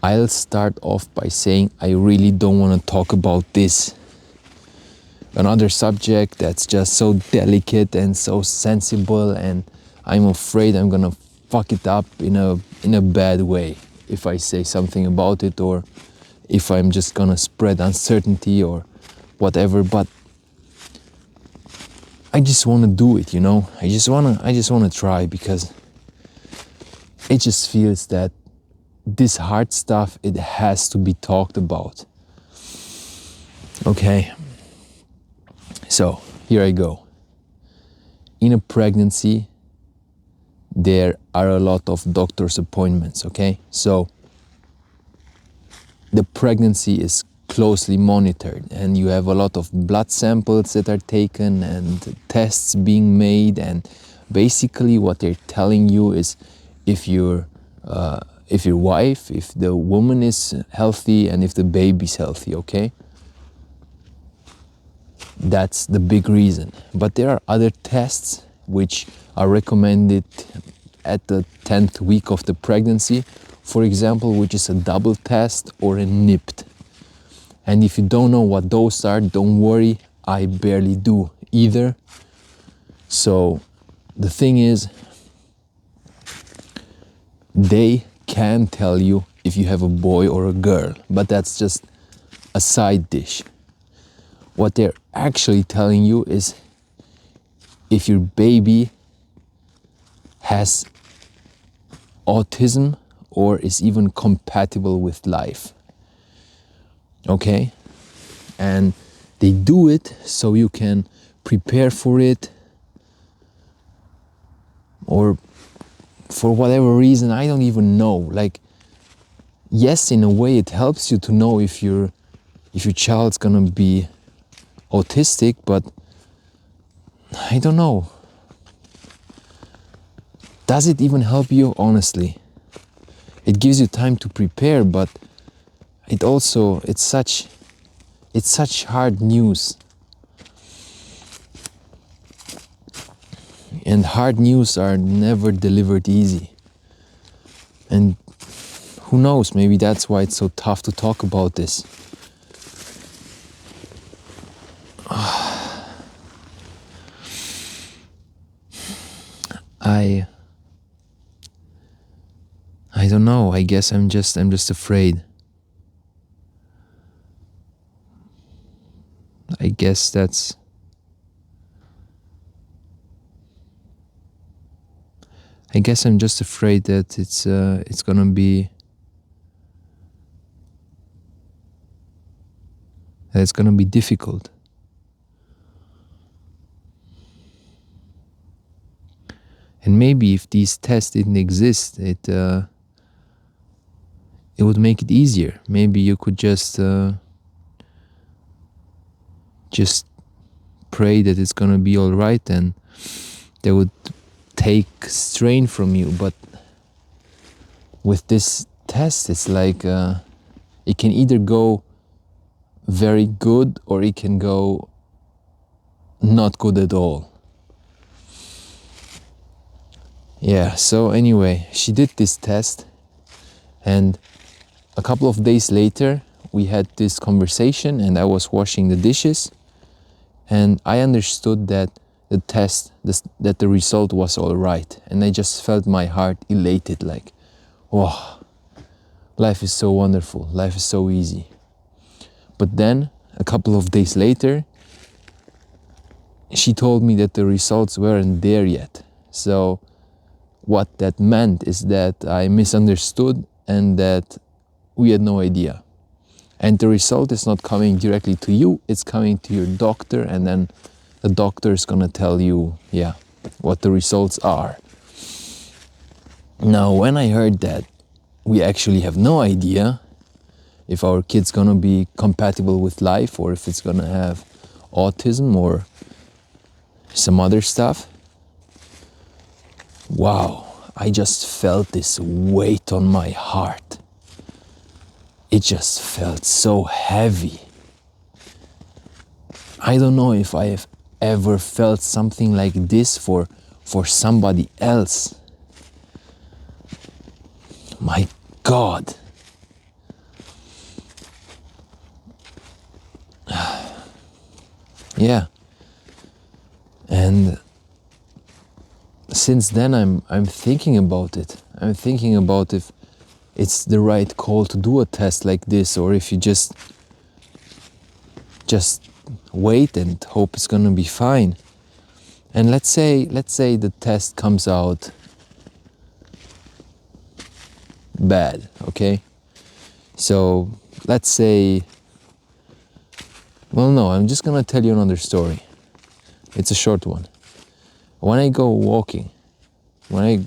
I'll start off by saying I really don't want to talk about this. Another subject that's just so delicate and so sensible, and I'm afraid I'm gonna fuck it up in a bad way if I say something about it, or if I'm just gonna spread uncertainty or whatever. But I just want to do it, you know. I just wanna try, because it just feels that this hard stuff, it has to be talked about. Okay, so here I go. In a pregnancy, there are a lot of doctor's appointments, okay? So the pregnancy is closely monitored, and you have a lot of blood samples that are taken and tests being made, and basically what they're telling you is if your wife, if the woman is healthy, and if the baby's healthy, okay? That's the big reason. But there are other tests which are recommended at the 10th week of the pregnancy, for example, which is a double test or a NIPT. And if you don't know what those are, don't worry, I barely do either. So the thing is, they can tell you if you have a boy or a girl, but that's just a side dish. What they're actually telling you is if your baby has autism or is even compatible with life. Okay? And they do it so you can prepare for it, or for whatever reason, I don't even know. Like, yes, in a way it helps you to know if your child's gonna be autistic, but I don't know. Does it even help you? Honestly, it gives you time to prepare, but it's such hard news. And hard news are never delivered easy. And who knows, maybe that's why it's so tough to talk about this. I don't know. I guess I'm just afraid. I guess I'm just afraid that it's gonna be difficult. And maybe if these tests didn't exist, it would make it easier. Maybe you could just pray that it's gonna be all right, and they would take strain from you. But with this test, it's like it can either go very good or it can go not good at all. Yeah, so anyway, she did this test, and a couple of days later we had this conversation, and I was washing the dishes, and I understood that that the result was all right, and I just felt my heart elated, like, wow, life is so wonderful, life is so easy. But then a couple of days later, she told me that the results weren't there yet. So what that meant is that I misunderstood and that we had no idea. And the result is not coming directly to you, it's coming to your doctor, and then the doctor is gonna tell you, what the results are. Now, when I heard that we actually have no idea if our kid's gonna be compatible with life, or if it's gonna have autism or some other stuff, wow, I just felt this weight on my heart. It just felt so heavy. I don't know if I have ever felt something like this for somebody else. My God. Yeah. And since then I'm thinking about it. I'm thinking about if it's the right call to do a test like this, or if you just wait and hope it's gonna be fine. And let's say the test comes out bad, okay? So let's say, well, no, I'm just gonna tell you another story. It's a short one. When I go walking, when I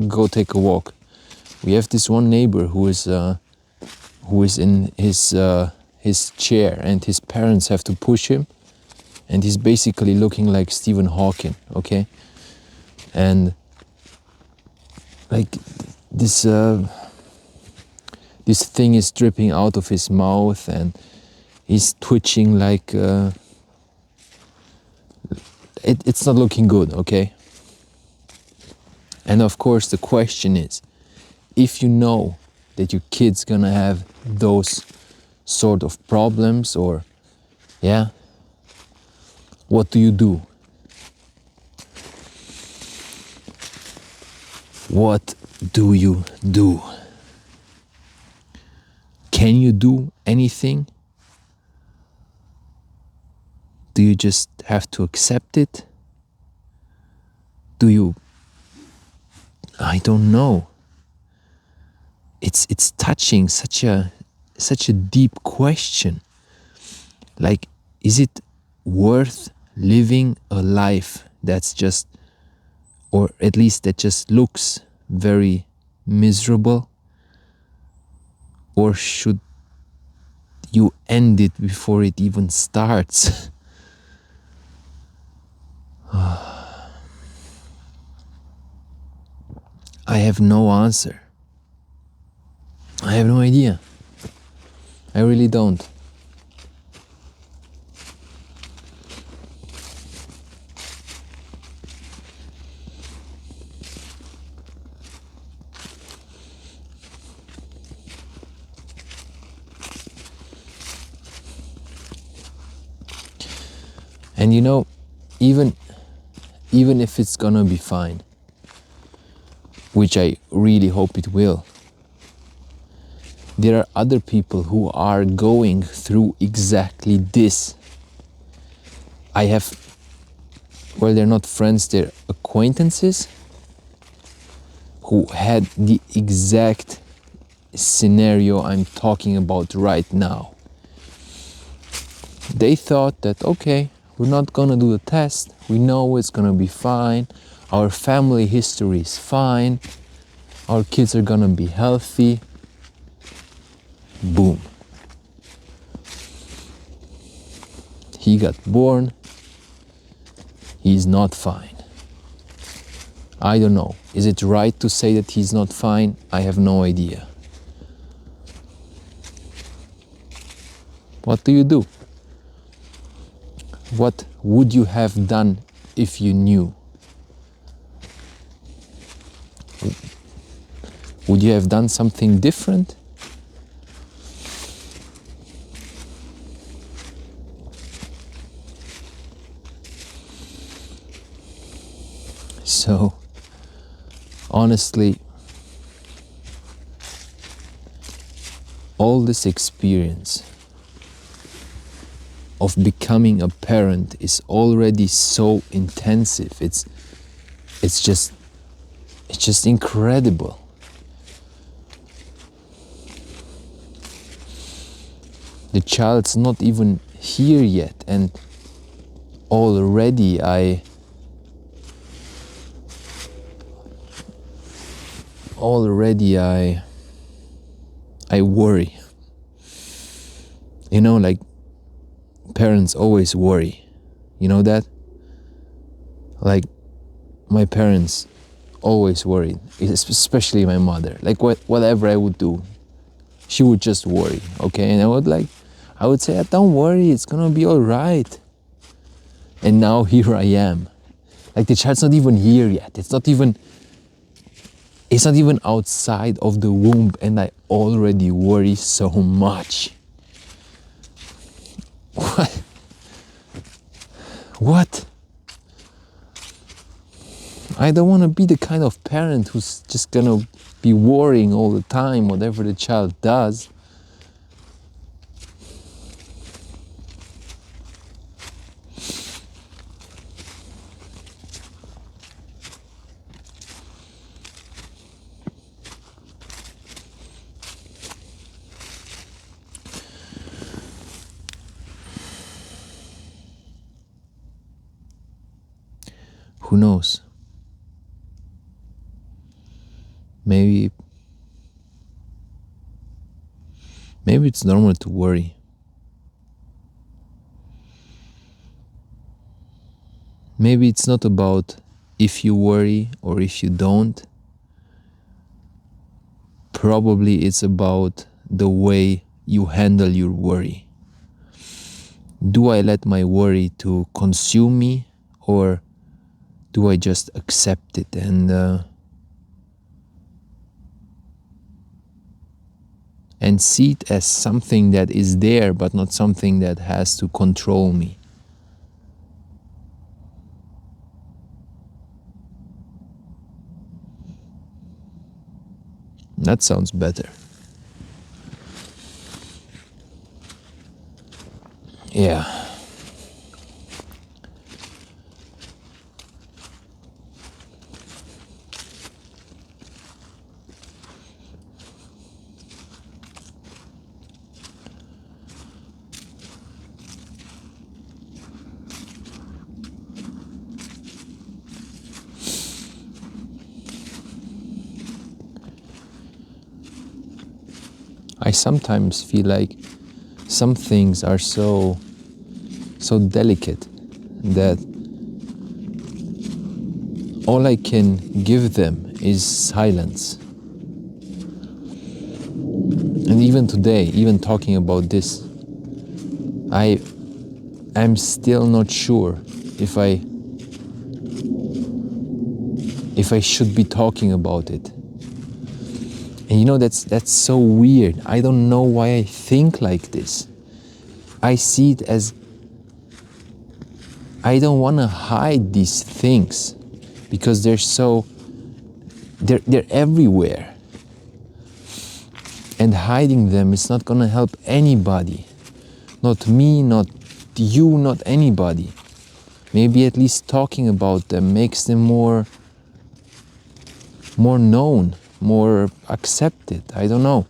go take a walk, we have this one neighbor who is in his chair, and his parents have to push him, and he's basically looking like Stephen Hawking, okay? And like this thing is dripping out of his mouth, and he's twitching like it's not looking good, okay? And of course the question is, if you know that your kid's gonna have those sort of problems, or yeah, what do you do? What do you do? Can you do anything? Do you just have to accept it? Do you, I don't know. It's touching such a deep question. Like, is it worth living a life that's just, or at least that just looks very miserable? Or should you end it before it even starts? I have no answer. I have no idea. I really don't. And you know, even if it's gonna be fine, which I really hope it will, there are other people who are going through exactly this. I have, well, they're not friends, they're acquaintances who had the exact scenario I'm talking about right now. They thought that, okay, we're not gonna do the test, we know it's gonna be fine, our family history is fine, our kids are gonna be healthy. Boom. He got born, he's not fine. I don't know. Is it right to say that he's not fine? I have no idea. What do you do? What would you have done if you knew? Would you have done something different? So, honestly, all this experience of becoming a parent is already so intensive. It's just incredible. The child's not even here yet, and already I worry. You know, like, parents always worry. You know that? Like, my parents always worried, especially my mother. Like, whatever I would do, she would just worry, okay? And I would say, don't worry, it's gonna be all right. And now here I am. Like, the child's not even here yet. It's not even outside of the womb, and I already worry so much. What? What? I don't want to be the kind of parent who's just gonna be worrying all the time whatever the child does. Who knows? Maybe it's normal to worry. Maybe it's not about if you worry or if you don't. Probably it's about the way you handle your worry. Do I let my worry to consume me, or do I just accept it and see it as something that is there but not something that has to control me? That sounds better. Yeah. I sometimes feel like some things are so delicate that all I can give them is silence. And even today, even talking about this, I'm still not sure if I should be talking about it. And you know, that's so weird. I don't know why I think like this. I see it as I don't want to hide these things because they're everywhere. And hiding them is not going to help anybody. Not me, not you, not anybody. Maybe at least talking about them makes them more known, more accepted. I don't know.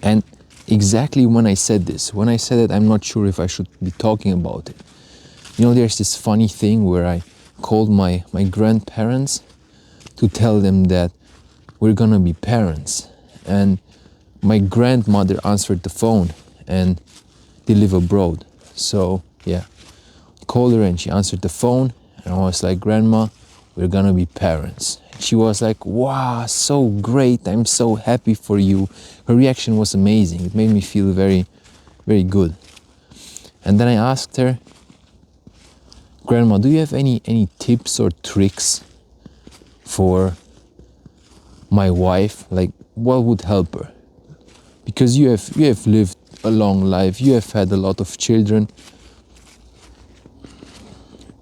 And exactly when I said it, I'm not sure if I should be talking about it. You know, there's this funny thing where I called my grandparents to tell them that we're gonna be parents. And my grandmother answered the phone, and they live abroad. So yeah, called her and she answered the phone, and I was like, Grandma, we're gonna be parents. She was like, wow, so great, I'm so happy for you. Her reaction was amazing. It made me feel very, very good. And then I asked her, Grandma, do you have any tips or tricks for my wife? Like, what would help her? Because you have lived a long life, you have had a lot of children,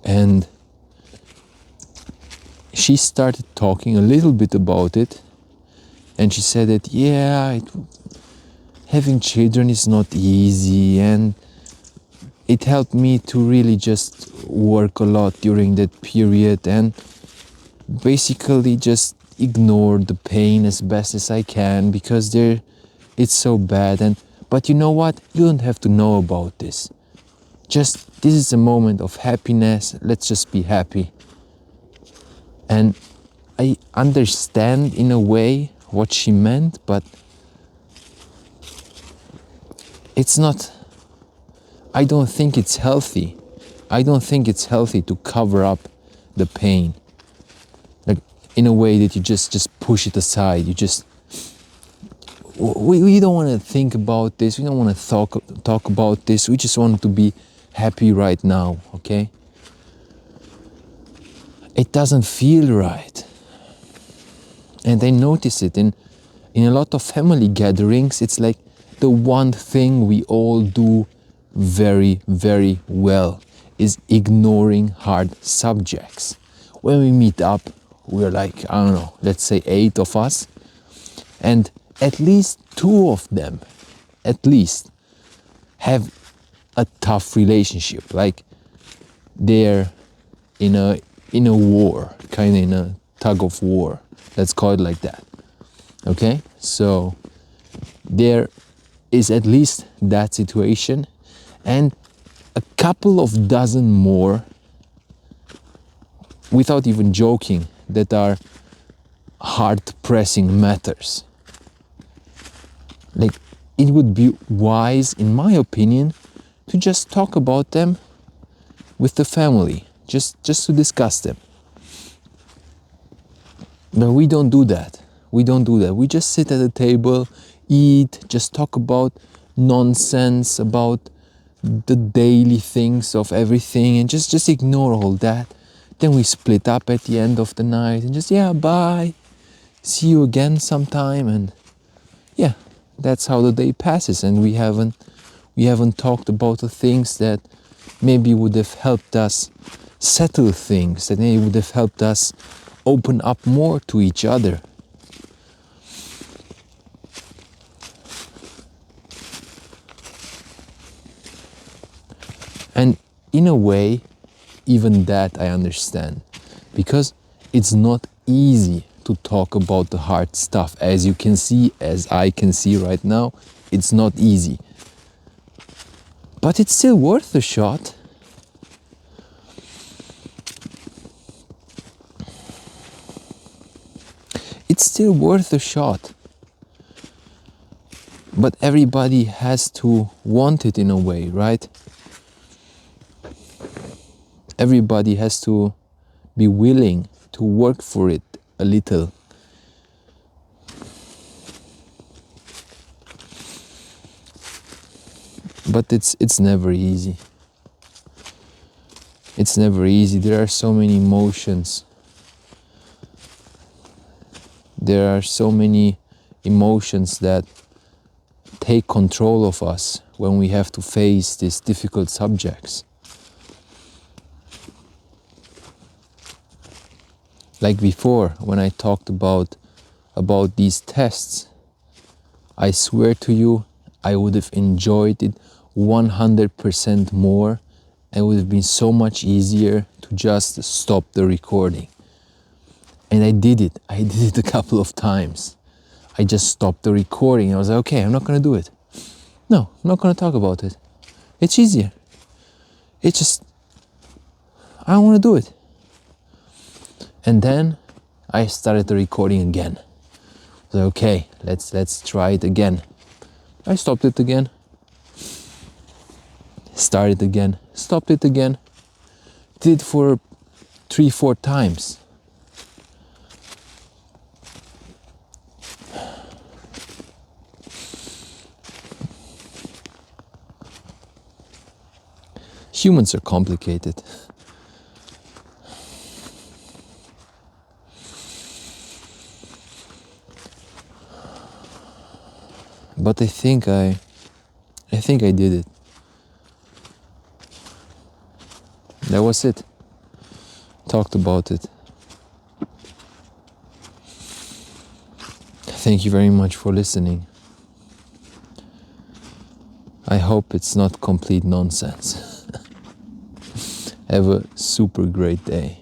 and she started talking a little bit about it, and she said that having children is not easy, and it helped me to really just work a lot during that period and basically just ignore the pain as best as I can because it's so bad. But you know what? You don't have to know about this. Just, this is a moment of happiness. Let's just be happy. And I understand in a way what she meant, but it's not, I don't think it's healthy. I don't think it's healthy to cover up the pain. Like, in a way that you just push it aside. You just, we don't want to think about this. We don't want to talk about this. We just want to be happy right now, okay? It doesn't feel right. And I notice it in a lot of family gatherings. It's like the one thing we all do very, very well. is ignoring hard subjects. When we meet up, we're like, I don't know, let's say 8 of us, and at least 2 of them, at least, have a tough relationship. Like they're in a war, kind of in a tug of war. Let's call it like that. Okay? So there is at least that situation, and a couple of dozen more, without even joking, that are hard pressing matters. Like, it would be wise, in my opinion, to just talk about them with the family, just to discuss them. But we don't do that. We don't do that. We just sit at a table, eat, just talk about nonsense, about the daily things of everything, and just ignore all that. Then we split up at the end of the night and just, yeah, bye, see you again sometime, and yeah, that's how the day passes. And we haven't talked about the things that maybe would have helped us settle things, that maybe would have helped us open up more to each other. And in a way, even that I understand, because it's not easy to talk about the hard stuff. As you can see, as I can see right now, it's not easy. But it's still worth a shot. It's still worth a shot. But everybody has to want it in a way, right? Everybody has to be willing to work for it a little. But it's never easy. It's never easy. There are so many emotions. There are so many emotions that take control of us when we have to face these difficult subjects. Like before, when I talked about these tests, I swear to you, I would have enjoyed it 100% more, and it would have been so much easier to just stop the recording. And I did it a couple of times. I just stopped the recording. I was like, okay, I'm not gonna do it. No, I'm not gonna talk about it. It's easier. It's just, I don't wanna do it. And then I started the recording again. So okay, let's try it again. I stopped it again. Started again. Stopped it again. Did it for 3-4 times. Humans are complicated. But I think I did it. That was it. Talked about it. Thank you very much for listening. I hope it's not complete nonsense. Have a super great day.